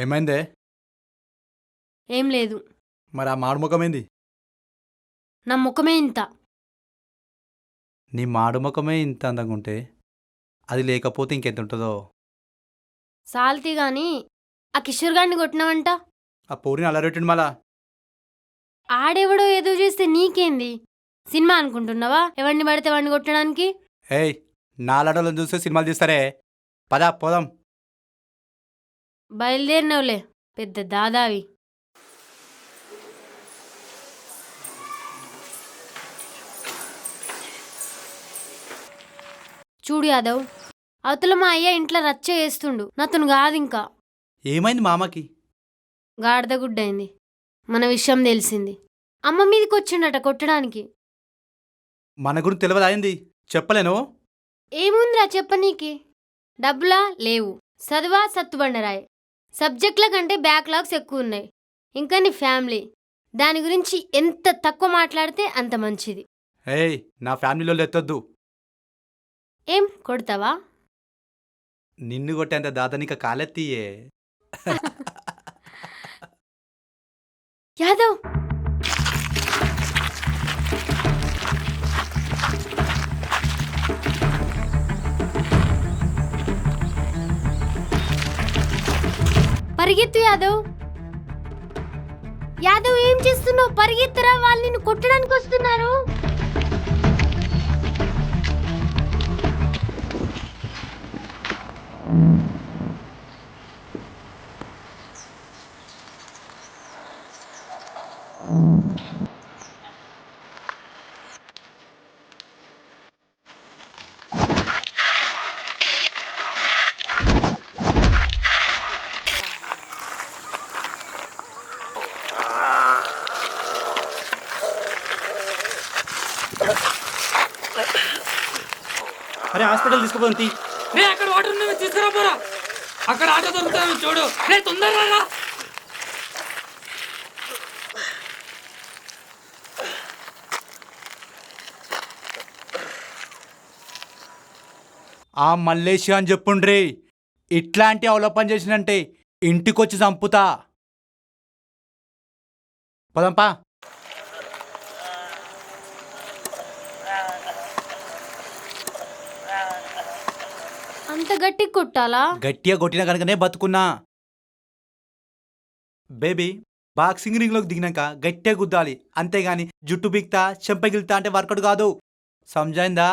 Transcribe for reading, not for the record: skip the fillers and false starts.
ఏమైందే? ఏం లేదు. మరి ఆ మాడు ముఖమేంది? నా ముఖమే ఇంత. నీ మాడు ముఖమే ఇంత అందంగుంటే, అది లేకపోతే ఇంకెంతుంటదో? సాల్తీ గాని ఆ కిషోర్ గాడిని కొట్టినావంట. ఆ పోరిని అల్లరెట్టిండు మళ్ళా. ఆడెవడో ఏదో చేస్తే నీకేంది? సినిమా అనుకుంటున్నావా ఎవడిని పడితే వాడిని కొట్టడానికి? ఏయ్! నాలాడోళ్ళని చూస్తే సినిమాలు తీస్తారే. పద పోదాం. బయలుదేరినవులే పెద్ద దాదావి. చూడు యాదవ్, అవతల మా అయ్య ఇంట్లో రచ్చ చేస్తుండు. నాతోను కాదింకా. ఏమైంది మామకి? గాడిద గుడ్డైంది. మన విషయం తెలిసింది. అమ్మ మీదకి వచ్చిండట కొట్టడానికి. మన గురించి తెలియదా ఏంది? చెప్పలేను. ఏముందిరా చెప్పనీకి? డబ్బులా లేవు, చదువా సత్తుబండరాయ్, సబ్జెక్టుల కంటే బ్యాక్లాగ్స్ ఎక్కువ ఉన్నాయి. ఇంకా నీ ఫ్యామిలీ, దాని గురించి ఎంత తక్కువ మాట్లాడితే అంత మంచిది. ఏయ్! నా ఫ్యామిలీలో ఎత్తొద్దు. ఏం కొడతావా? నిన్ను కొట్టేంత దాదనిక కాలెత్తియే. యాదవ్, పరిగెత్తు యాదవ్. యాదవ్ ఏం చేస్తున్నావు? పరిగెత్తరా, వాళ్ళు నిన్ను కొట్టడానికి వస్తున్నారు. అరే హాస్పిటల్ తీసుకుపోతాం తీ. రే అక్కడ వాటర్ ఉన్నవి తీసుకురా పోరా. అక్కడ ఆటో దొరుకుతాను చూడు. రే తొందరగా రా. ఆ మల్లేషి అని చెప్పుండ్రి. ఇట్లాంటి అవలోపన చేసినంటే ఇంటికొచ్చి చంపుతా. పదంపా. అంత గట్టి కొట్టాలా? గట్టిగా కొట్టిన కనుకనే బతుకున్నా. బేబీ, బాక్సింగ్ రింగ్లోకి దిగినాక గట్టిగా గుద్దాలి, అంతేగాని జుట్టు బిక్తా చెంపగిల్తా అంటే వర్కౌట్ కాదు. సమజైందా?